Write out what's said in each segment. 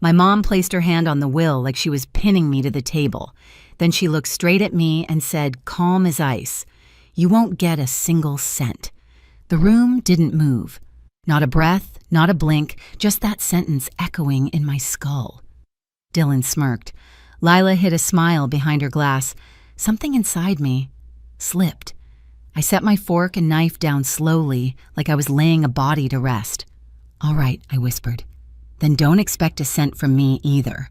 My mom placed her hand on the will like she was pinning me to the table. Then she looked straight at me and said, calm as ice, "You won't get a single cent." The room didn't move. Not a breath, not a blink, just that sentence echoing in my skull. Dylan smirked. Lila hid a smile behind her glass. Something inside me slipped. I set my fork and knife down slowly, like I was laying a body to rest. "All right," I whispered. "Then don't expect a cent from me either."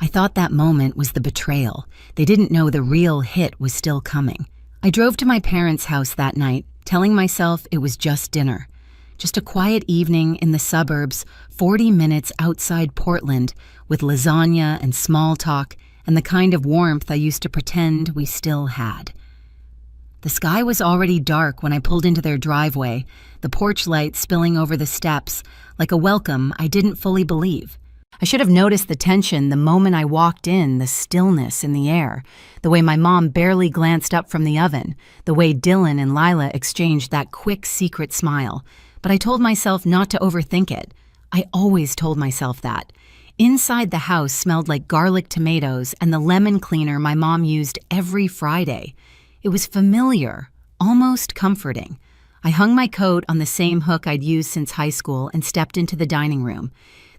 I thought that moment was the betrayal. They didn't know the real hit was still coming. I drove to my parents' house that night, telling myself it was just dinner. Just a quiet evening in the suburbs, 40 minutes outside Portland, with lasagna and small talk and the kind of warmth I used to pretend we still had. The sky was already dark when I pulled into their driveway, the porch light spilling over the steps, like a welcome I didn't fully believe. I should have noticed the tension the moment I walked in, the stillness in the air, the way my mom barely glanced up from the oven, the way Dylan and Lila exchanged that quick secret smile. But I told myself not to overthink it. I always told myself that. Inside the house smelled like garlic tomatoes and the lemon cleaner my mom used every Friday. It was familiar, almost comforting. I hung my coat on the same hook I'd used since high school and stepped into the dining room.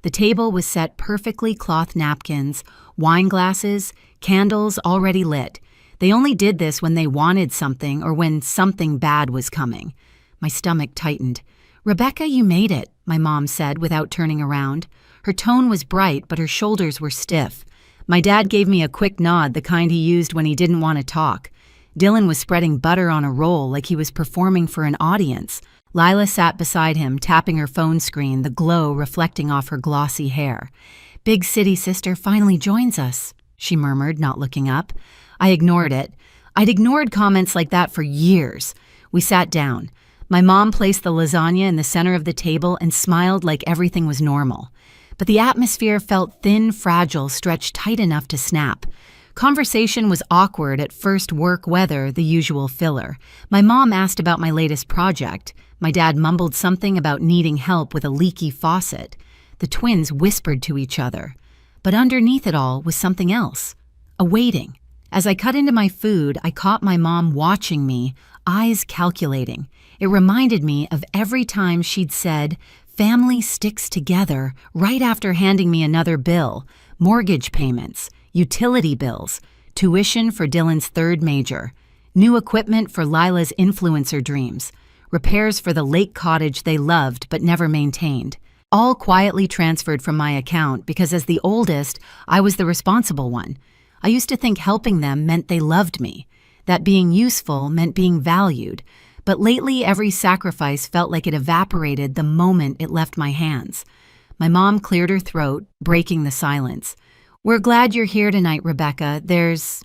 The table was set perfectly cloth napkins, wine glasses, candles already lit. They only did this when they wanted something or when something bad was coming. My stomach tightened. "Rebecca, you made it," my mom said without turning around. Her tone was bright, but her shoulders were stiff. My dad gave me a quick nod, the kind he used when he didn't want to talk. Dylan was spreading butter on a roll like he was performing for an audience. Lila sat beside him, tapping her phone screen, the glow reflecting off her glossy hair. "Big city sister finally joins us," she murmured, not looking up. I ignored it. I'd ignored comments like that for years. We sat down. My mom placed the lasagna in the center of the table and smiled like everything was normal. But the atmosphere felt thin, fragile, stretched tight enough to snap. Conversation was awkward at first, work, weather, the usual filler. My mom asked about my latest project. My dad mumbled something about needing help with a leaky faucet. The twins whispered to each other. But underneath it all was something else. A waiting. As I cut into my food, I caught my mom watching me, eyes calculating. It reminded me of every time she'd said, "Family sticks together," right after handing me another bill, mortgage payments, utility bills, tuition for Dylan's third major, new equipment for Lila's influencer dreams, repairs for the lake cottage they loved but never maintained. All quietly transferred from my account because as the oldest, I was the responsible one. I used to think helping them meant they loved me, that being useful meant being valued, but lately every sacrifice felt like it evaporated the moment it left my hands. My mom cleared her throat, breaking the silence. "We're glad you're here tonight, Rebecca. There's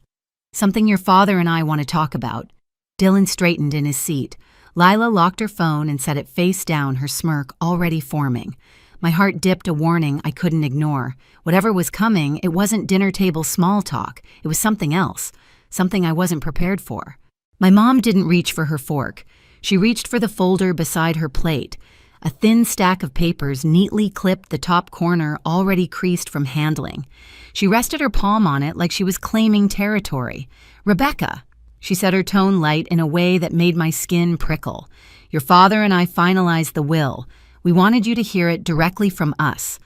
something your father and I want to talk about." Dylan straightened in his seat. Lila locked her phone and set it face down, her smirk already forming. My heart dipped a warning I couldn't ignore. Whatever was coming, it wasn't dinner table small talk. It was something else, something I wasn't prepared for. My mom didn't reach for her fork. She reached for the folder beside her plate. A thin stack of papers neatly clipped the top corner already creased from handling. She rested her palm on it like she was claiming territory. "Rebecca," she said, her tone light in a way that made my skin prickle. "Your father and I finalized the will. We wanted you to hear it directly from us."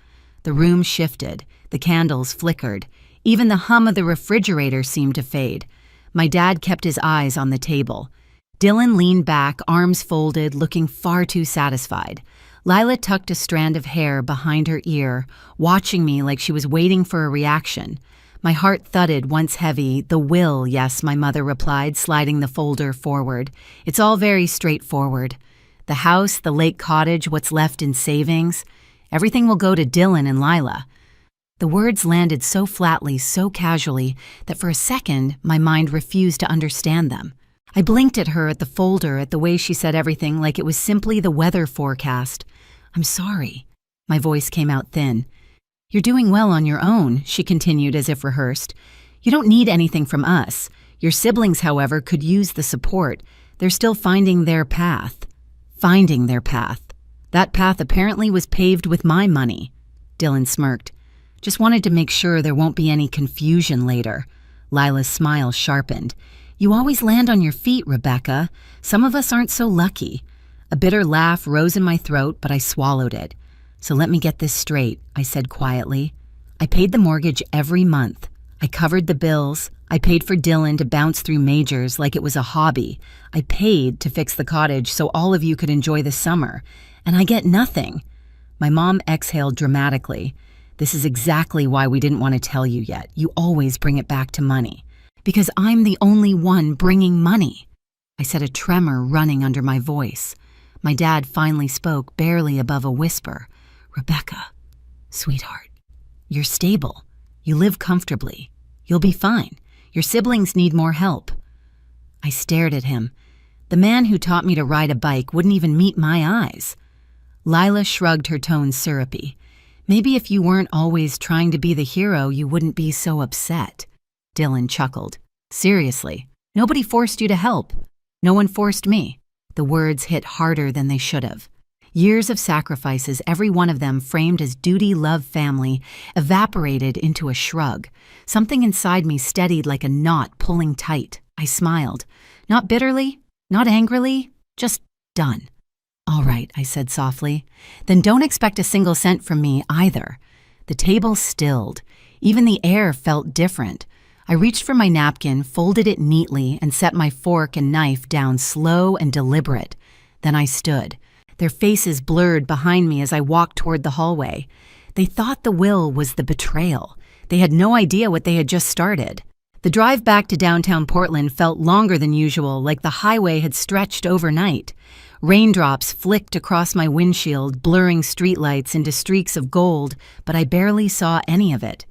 The room shifted. The candles flickered. Even the hum of the refrigerator seemed to fade. My dad kept his eyes on the table. Dylan leaned back, arms folded, looking far too satisfied. Lila tucked a strand of hair behind her ear, watching me like she was waiting for a reaction. My heart thudded once heavy. "The will, yes," my mother replied, sliding the folder forward. "It's all very straightforward. The house, the lake cottage, what's left in savings, everything will go to Dylan and Lila." The words landed so flatly, so casually, that for a second my mind refused to understand them. I blinked at her, at the folder, at the way she said everything like it was simply the weather forecast. "I'm sorry." My voice came out thin. "You're doing well on your own," she continued as if rehearsed. "You don't need anything from us. Your siblings, however, could use the support. They're still finding their path." Finding their path. That path apparently was paved with my money. Dylan smirked. Just wanted to make sure there won't be any confusion later. Lila's smile sharpened. You always land on your feet, Rebecca. Some of us aren't so lucky. A bitter laugh rose in my throat, but I swallowed it. So let me get this straight, I said quietly. I paid the mortgage every month. I covered the bills. I paid for Dylan to bounce through majors like it was a hobby. I paid to fix the cottage so all of you could enjoy the summer. And I get nothing. My mom exhaled dramatically. This is exactly why we didn't want to tell you yet. You always bring it back to money. Because I'm the only one bringing money. I said, a tremor running under my voice. My dad finally spoke, barely above a whisper. Rebecca, sweetheart, you're stable. You live comfortably. You'll be fine. Your siblings need more help. I stared at him. The man who taught me to ride a bike wouldn't even meet my eyes. Lila shrugged, her tone syrupy. Maybe if you weren't always trying to be the hero, you wouldn't be so upset. Dylan chuckled. Seriously, nobody forced you to help. No one forced me. The words hit harder than they should have. Years of sacrifices, every one of them framed as duty, love, family, evaporated into a shrug. Something inside me steadied like a knot pulling tight. I smiled. Not bitterly, not angrily, just done. All right, I said softly. Then don't expect a single cent from me either. The table stilled. Even the air felt different. I reached for my napkin, folded it neatly, and set my fork and knife down slow and deliberate. Then I stood. Their faces blurred behind me as I walked toward the hallway. They thought the will was the betrayal. They had no idea what they had just started. The drive back to downtown Portland felt longer than usual, like the highway had stretched overnight. Raindrops flicked across my windshield, blurring streetlights into streaks of gold, but I barely saw any of it.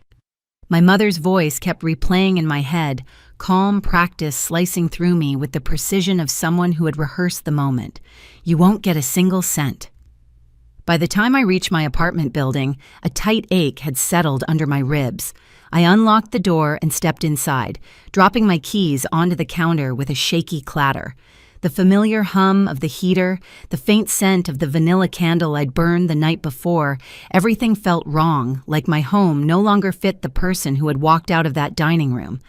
My mother's voice kept replaying in my head, calm practice slicing through me with the precision of someone who had rehearsed the moment. You won't get a single cent. By the time I reached my apartment building, a tight ache had settled under my ribs. I unlocked the door and stepped inside, dropping my keys onto the counter with a shaky clatter. The familiar hum of the heater, the faint scent of the vanilla candle I'd burned the night before, everything felt wrong, like my home no longer fit the person who had walked out of that dining room.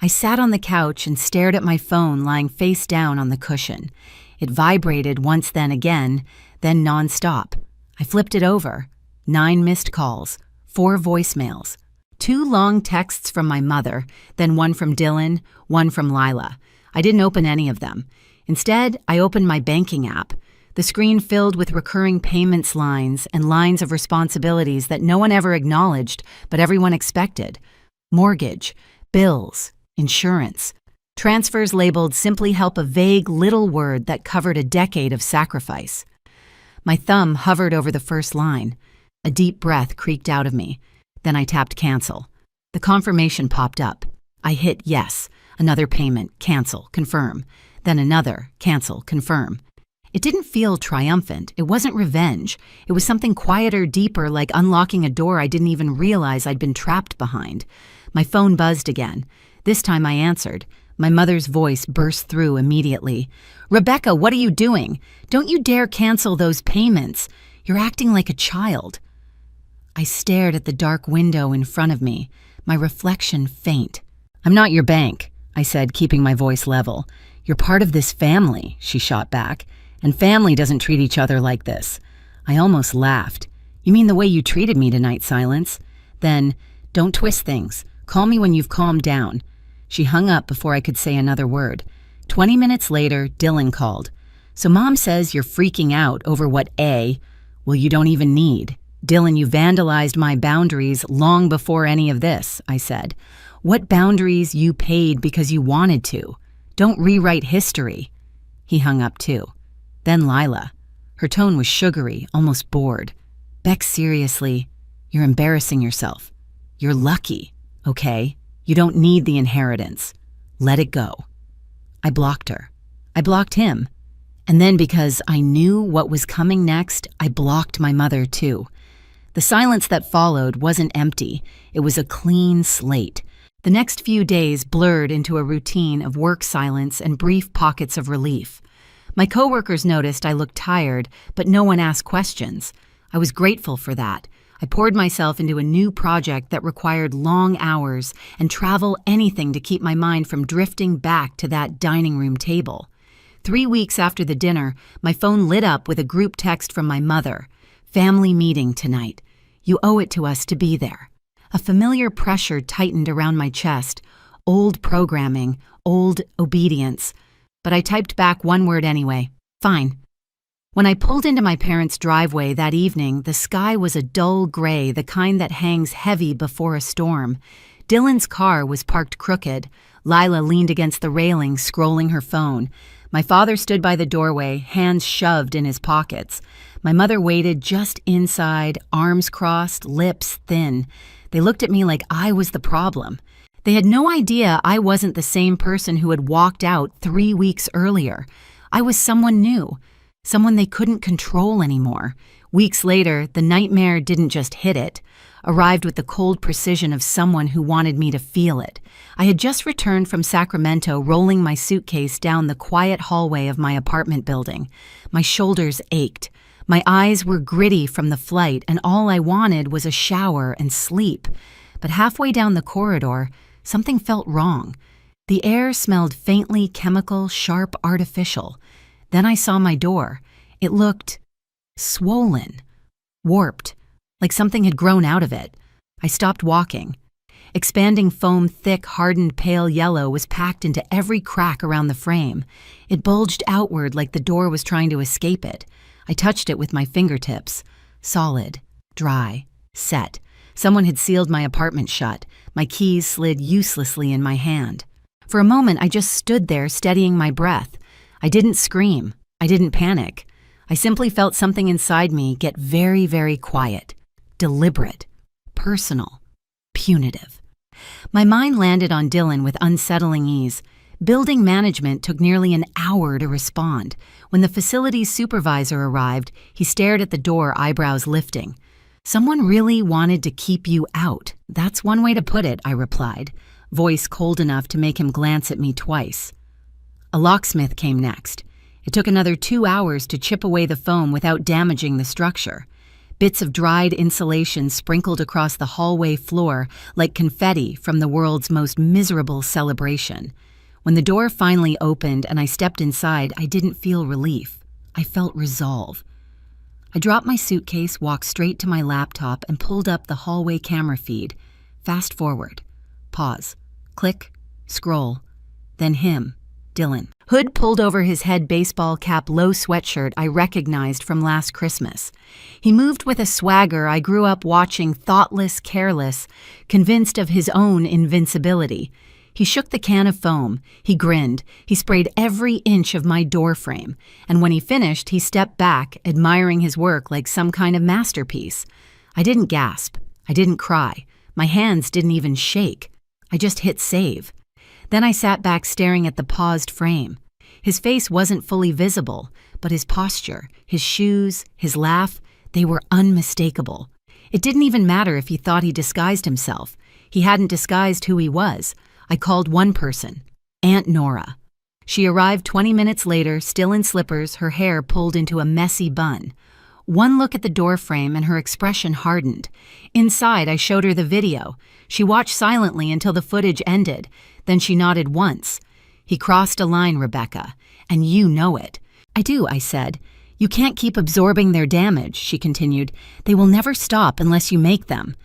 I sat on the couch and stared at my phone lying face down on the cushion. It vibrated once, then again, then nonstop. I flipped it over. 9 missed calls, 4 voicemails, 2 long texts from my mother, then one from Dylan, one from Lila. I didn't open any of them. Instead, I opened my banking app, the screen filled with recurring payments lines and lines of responsibilities that no one ever acknowledged, but everyone expected. Mortgage, bills, insurance. Transfers labeled simply help, a vague little word that covered a decade of sacrifice. My thumb hovered over the first line. A deep breath creaked out of me. Then I tapped cancel. The confirmation popped up. I hit yes. Another payment, cancel, confirm. Then another, cancel, confirm. It didn't feel triumphant. It wasn't revenge. It was something quieter, deeper, like unlocking a door I didn't even realize I'd been trapped behind. My phone buzzed again. This time I answered. My mother's voice burst through immediately. Rebecca, what are you doing? Don't you dare cancel those payments. You're acting like a child. I stared at the dark window in front of me, my reflection faint. I'm not your bank, I said, keeping my voice level. You're part of this family, she shot back, and family doesn't treat each other like this. I almost laughed. You mean the way you treated me tonight, Silence? Then, don't twist things. Call me when you've calmed down. She hung up before I could say another word. 20 minutes later, Dylan called. So Mom says you're freaking out over what well, you don't even need. Dylan, you vandalized my boundaries long before any of this, I said. What boundaries you paid because you wanted to? Don't rewrite history. He hung up too. Then Lila. Her tone was sugary, almost bored. Beck, seriously, you're embarrassing yourself. You're lucky, okay? You don't need the inheritance. Let it go. I blocked her. I blocked him. And then because I knew what was coming next, I blocked my mother too. The silence that followed wasn't empty. It was a clean slate. The next few days blurred into a routine of work silence and brief pockets of relief. My coworkers noticed I looked tired, but no one asked questions. I was grateful for that. I poured myself into a new project that required long hours and travel anything to keep my mind from drifting back to that dining room table. 3 weeks after the dinner, my phone lit up with a group text from my mother. "Family meeting tonight. You owe it to us to be there." A familiar pressure tightened around my chest. Old programming, old obedience. But I typed back one word anyway. Fine. When I pulled into my parents' driveway that evening, the sky was a dull gray, the kind that hangs heavy before a storm. Dylan's car was parked crooked. Lila leaned against the railing, scrolling her phone. My father stood by the doorway, hands shoved in his pockets. My mother waited just inside, arms crossed, lips thin. They looked at me like I was the problem. They had no idea I wasn't the same person who had walked out 3 weeks earlier. I was someone new, someone they couldn't control anymore. Weeks later, the nightmare didn't just hit it, arrived with the cold precision of someone who wanted me to feel it. I had just returned from Sacramento, rolling my suitcase down the quiet hallway of my apartment building. My shoulders ached. My eyes were gritty from the flight, and all I wanted was a shower and sleep. But halfway down the corridor, something felt wrong. The air smelled faintly chemical, sharp, artificial. Then I saw my door. It looked swollen, warped, like something had grown out of it. I stopped walking. Expanding foam, thick, hardened pale yellow, was packed into every crack around the frame. It bulged outward like the door was trying to escape it. I touched it with my fingertips. Solid, dry, set. Someone had sealed my apartment shut. My keys slid uselessly in my hand. For a moment, I just stood there, steadying my breath. I didn't scream. I didn't panic. I simply felt something inside me get very, very quiet, deliberate, personal, punitive. My mind landed on Dylan with unsettling ease. Building management took nearly an hour to respond. When the facility's supervisor arrived, he stared at the door, eyebrows lifting. "Someone really wanted to keep you out. That's one way to put it," I replied, voice cold enough to make him glance at me twice. A locksmith came next. It took another 2 hours to chip away the foam without damaging the structure. Bits of dried insulation sprinkled across the hallway floor like confetti from the world's most miserable celebration. When the door finally opened and I stepped inside, I didn't feel relief. I felt resolve. I dropped my suitcase, walked straight to my laptop, and pulled up the hallway camera feed. Fast forward. Pause. Click. Scroll. Then him. Dylan. Hood pulled over his head, baseball cap, low sweatshirt I recognized from last Christmas. He moved with a swagger I grew up watching, thoughtless, careless, convinced of his own invincibility. He shook the can of foam. He grinned. He sprayed every inch of my door frame. And when he finished, he stepped back, admiring his work like some kind of masterpiece. I didn't gasp. I didn't cry. My hands didn't even shake. I just hit save. Then I sat back staring at the paused frame. His face wasn't fully visible, but his posture, his shoes, his laugh, they were unmistakable. It didn't even matter if he thought he disguised himself. He hadn't disguised who he was. I called one person, Aunt Nora. She arrived 20 minutes later, still in slippers, her hair pulled into a messy bun. One look at the doorframe and her expression hardened. Inside, I showed her the video. She watched silently until the footage ended. Then she nodded once. "He crossed a line, Rebecca, and you know it." "I do," I said. "You can't keep absorbing their damage," she continued. "They will never stop unless you make them."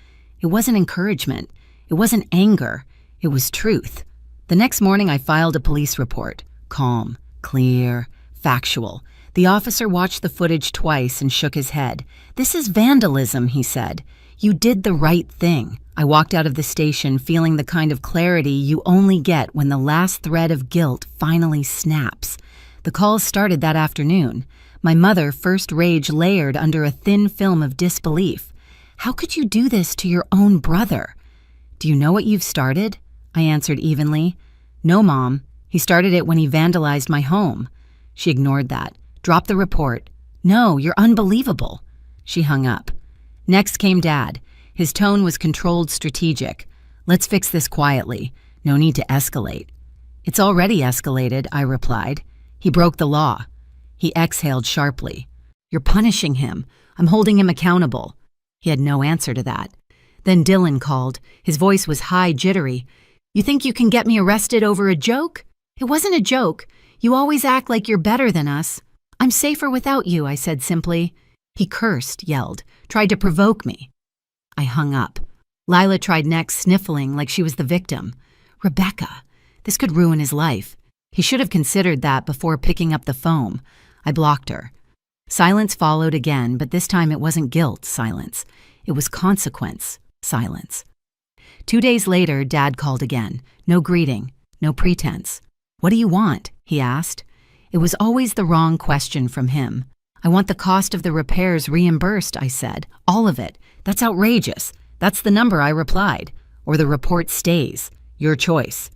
It wasn't encouragement. It wasn't anger. It was truth. The next morning, I filed a police report. Calm, clear, factual. The officer watched the footage twice and shook his head. "This is vandalism," he said. "You did the right thing." I walked out of the station feeling the kind of clarity you only get when the last thread of guilt finally snaps. The calls started that afternoon. My mother, first rage layered under a thin film of disbelief. "How could you do this to your own brother?" "Do you know what you've started?" I answered evenly. "No, Mom. He started it when he vandalized my home." She ignored that. "Drop the report." "No, you're unbelievable." She hung up. Next came Dad. His tone was controlled, strategic. "Let's fix this quietly. No need to escalate." "It's already escalated," I replied. "He broke the law." He exhaled sharply. "You're punishing him. I'm holding him accountable." He had no answer to that. Then Dylan called. His voice was high, jittery. "You think you can get me arrested over a joke?" "It wasn't a joke. You always act like you're better than us." "I'm safer without you," I said simply. He cursed, yelled, tried to provoke me. I hung up. Lila tried next, sniffling like she was the victim. Rebecca. This could ruin his life. He should have considered that before picking up the phone. I blocked her. Silence followed again, but this time it wasn't guilt silence. It was consequence silence. 2 days later, Dad called again. No greeting, no pretense. "What do you want?" he asked. It was always the wrong question from him. "I want the cost of the repairs reimbursed," I said. "All of it. That's outrageous." "That's the number," I replied. "Or the report stays. Your choice."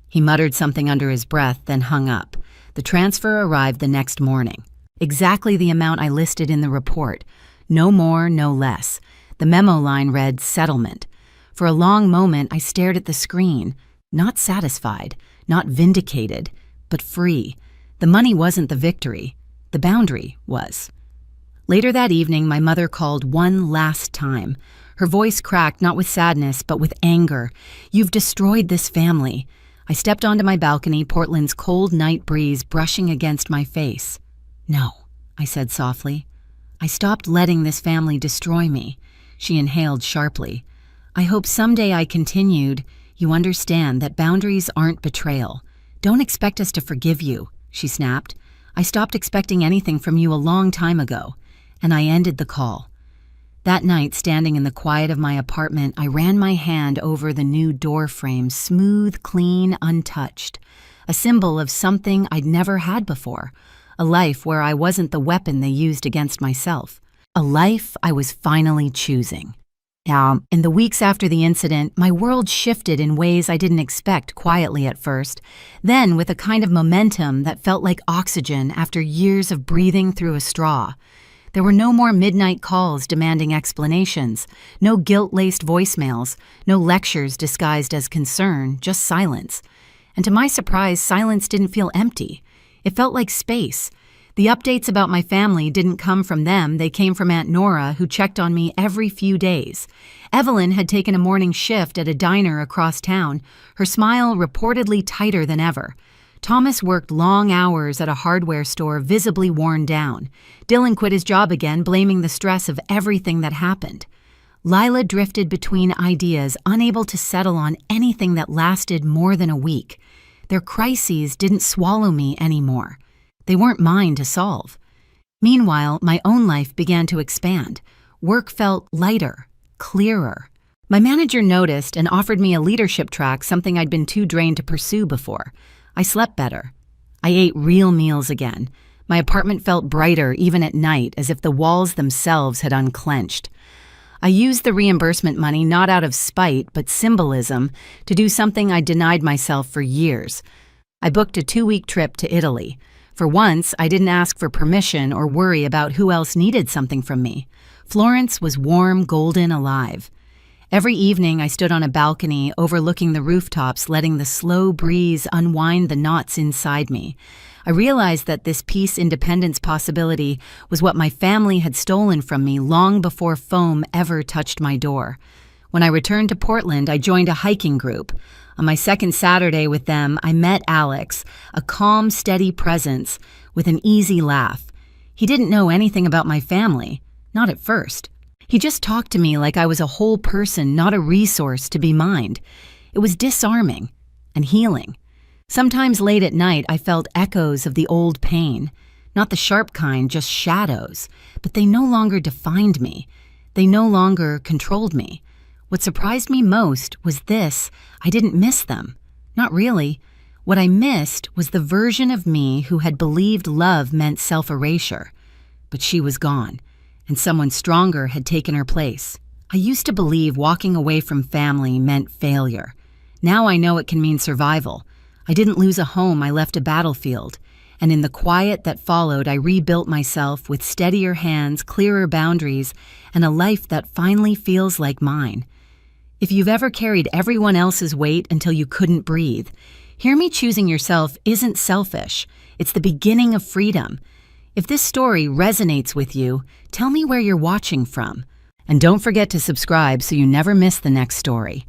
He muttered something under his breath, then hung up. The transfer arrived the next morning. Exactly the amount I listed in the report. No more, no less. The memo line read, "Settlement." For a long moment, I stared at the screen. Not satisfied, not vindicated, but free. The money wasn't the victory. The boundary was. Later that evening, my mother called one last time. Her voice cracked, not with sadness, but with anger. "You've destroyed this family." I stepped onto my balcony, Portland's cold night breeze brushing against my face. "No," I said softly. "I stopped letting this family destroy me." She inhaled sharply. "I hope someday," I continued, "you understand that boundaries aren't betrayal. Don't expect us to forgive you," she snapped. "I stopped expecting anything from you a long time ago." And I ended the call. That night, standing in the quiet of my apartment, I ran my hand over the new door frame, smooth, clean, untouched. A symbol of something I'd never had before. A life where I wasn't the weapon they used against myself. A life I was finally choosing. In the weeks after the incident, my world shifted in ways I didn't expect quietly at first, then with a kind of momentum that felt like oxygen after years of breathing through a straw. There were no more midnight calls demanding explanations, no guilt-laced voicemails, no lectures disguised as concern, just silence. And to my surprise, silence didn't feel empty. It felt like space. The updates about my family didn't come from them, they came from Aunt Nora, who checked on me every few days. Evelyn had taken a morning shift at a diner across town, her smile reportedly tighter than ever. Thomas worked long hours at a hardware store, visibly worn down. Dylan quit his job again, blaming the stress of everything that happened. Lila drifted between ideas, unable to settle on anything that lasted more than a week. Their crises didn't swallow me anymore. They weren't mine to solve. Meanwhile, my own life began to expand. Work felt lighter, clearer. My manager noticed and offered me a leadership track, something I'd been too drained to pursue before. I slept better. I ate real meals again. My apartment felt brighter even at night, as if the walls themselves had unclenched. I used the reimbursement money not out of spite, but symbolism, to do something I denied myself for years. I booked a 2-week trip to Italy. For once, I didn't ask for permission or worry about who else needed something from me. Florence was warm, golden, alive. Every evening, I stood on a balcony overlooking the rooftops, letting the slow breeze unwind the knots inside me. I realized that this peace independence possibility was what my family had stolen from me long before foam ever touched my door. When I returned to Portland, I joined a hiking group. On my second Saturday with them, I met Alex, a calm, steady presence with an easy laugh. He didn't know anything about my family, not at first. He just talked to me like I was a whole person, not a resource to be mined. It was disarming and healing. Sometimes late at night, I felt echoes of the old pain. Not the sharp kind, just shadows. But they no longer defined me. They no longer controlled me. What surprised me most was this: I didn't miss them. Not really. What I missed was the version of me who had believed love meant self-erasure. But she was gone, and someone stronger had taken her place. I used to believe walking away from family meant failure. Now I know it can mean survival. I didn't lose a home, I left a battlefield. And in the quiet that followed, I rebuilt myself with steadier hands, clearer boundaries, and a life that finally feels like mine. If you've ever carried everyone else's weight until you couldn't breathe, hear me: choosing yourself isn't selfish. It's the beginning of freedom. If this story resonates with you, tell me where you're watching from. And don't forget to subscribe so you never miss the next story.